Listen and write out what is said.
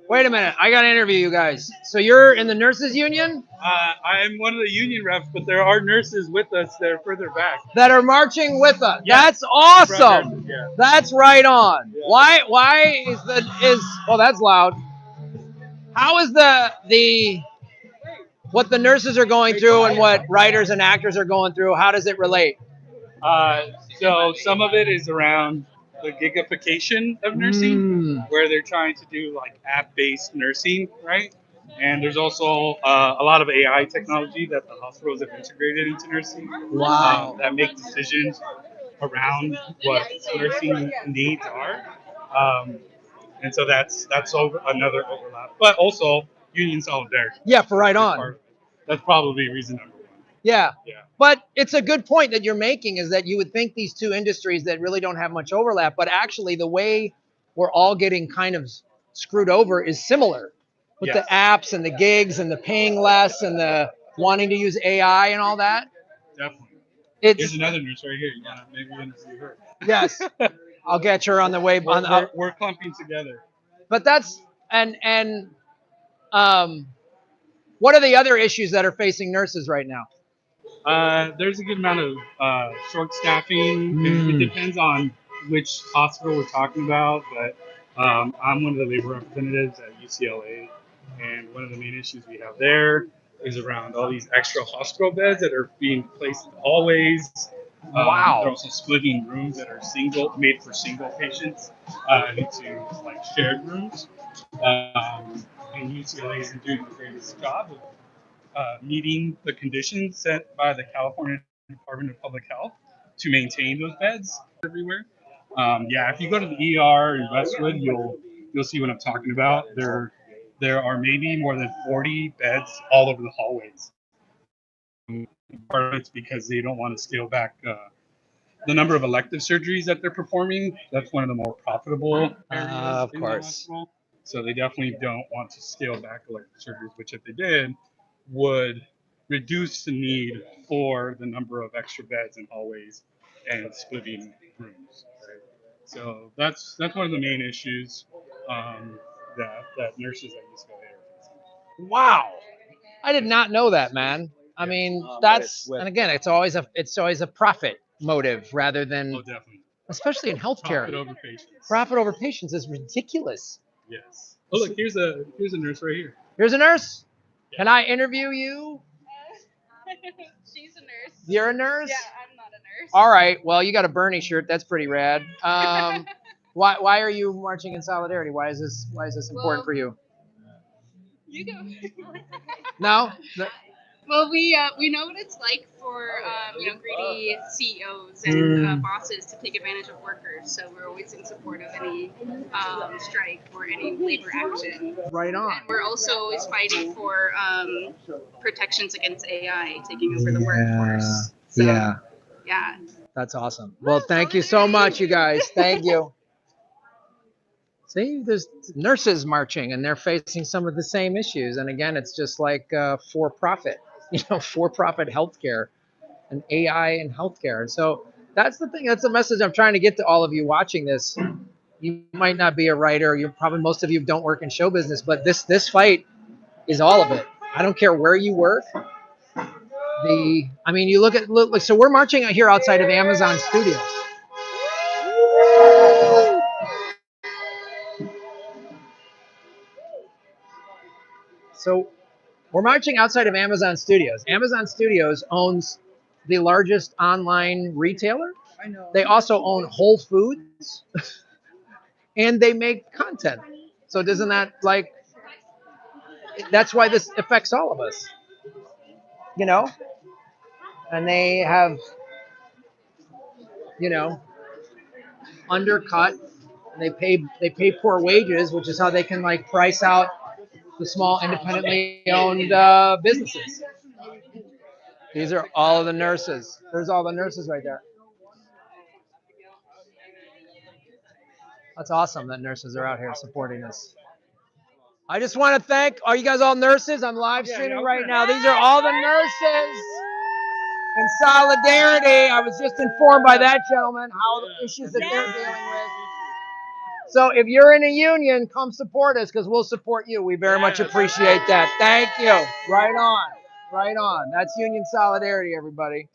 Wait a minute. I got to interview you guys. So you're in the nurses union I'm one of the union reps, but there are nurses with us that are further back. that are marching with us. Yes. That's awesome. Nurses, yeah. That's right on. Yeah. Why is well that's loud. How is the what the nurses are going through and what writers and actors are going through, how does it relate? So some of it is around the gigification of nursing, where they're trying to do like app-based nursing, right? And there's also a lot of AI technology that the hospitals have integrated into nursing. Wow. That make decisions around what nursing needs are. And so that's another overlap. But also union solidarity. Yeah, for right on. That's probably reason number one. Yeah. Yeah. But it's a good point that you're making, is that you would think these two industries that really don't have much overlap, but actually the way we're all getting kind of screwed over is similar with the apps and the gigs and the paying less and the wanting to use AI and all that. Definitely. It's Here's another nurse right here. You want to maybe interview her? yes. I'll get her on the way. We're clumping together. But that's and what are the other issues that are facing nurses right now? There's a good amount of short staffing. It depends on which hospital we're talking about, but I'm one of the labor representatives at UCLA, and one of the main issues we have there is around all these extra hospital beds that are being placed in hallways. Wow. They're also splitting rooms that are made for single patients into like shared rooms. And UCLA isn't doing the greatest job of meeting the conditions set by the California Department of Public Health to maintain those beds everywhere. If you go to the ER in Westwood, you'll see what I'm talking about. There are maybe more than 40 beds all over the hallways. Part of it's because they don't want to scale back the number of elective surgeries that they're performing. That's one of the more profitable areas Of in the course. hospital. So they definitely don't want to scale back elective surgeries, which if they did, would reduce the need for the number of extra beds in hallways and splitting rooms. Right? So that's one of the main issues that nurses at UCLA are facing. Wow. I did not know that, man. I mean, that's and again, it's always a profit motive rather than Definitely. especially in healthcare. Profit over patients. Profit over patients is ridiculous. Yes. Oh look, here's a nurse right here. Here's a nurse. Yeah. Can I interview you? She's a nurse. You're a nurse? Yeah, I'm not a nurse. All right. Well, you got a Bernie shirt. That's pretty rad. Why are you marching in solidarity? Why is this important for you? You go. No? Well, we know what it's like for greedy CEOs and bosses to take advantage of workers. So we're always in support of any strike or any labor action. Right on. And we're also always fighting for protections against AI taking over the workforce. So, yeah. That's awesome. Well, thank you so much, you guys. Thank you. See, there's nurses marching, and they're facing some of the same issues. And again, it's just like for-profit healthcare and AI in healthcare. And so that's the thing. That's the message I'm trying to get to all of you watching this. You might not be a writer. Most of you don't work in show business, but this fight is all of it. I don't care where you work. You look. So we're marching out here outside of Amazon Studios. So we're marching outside of Amazon Studios. Amazon Studios owns the largest online retailer. I know. They also own Whole Foods, and they make content. So doesn't that that's why this affects all of us, And they have, undercut, and they pay poor wages, which is how they can price out the small independently owned businesses. These are all of the nurses. There's all the nurses right there. That's awesome that nurses are out here supporting us. I just want to thank, are you guys all nurses? I'm live streaming right now. These are all the nurses in solidarity. I was just informed by that gentleman how the issues that they're dealing with. So if you're in a union, come support us because we'll support you. We very much appreciate that. Thank you. Right on. Right on. That's union solidarity, everybody.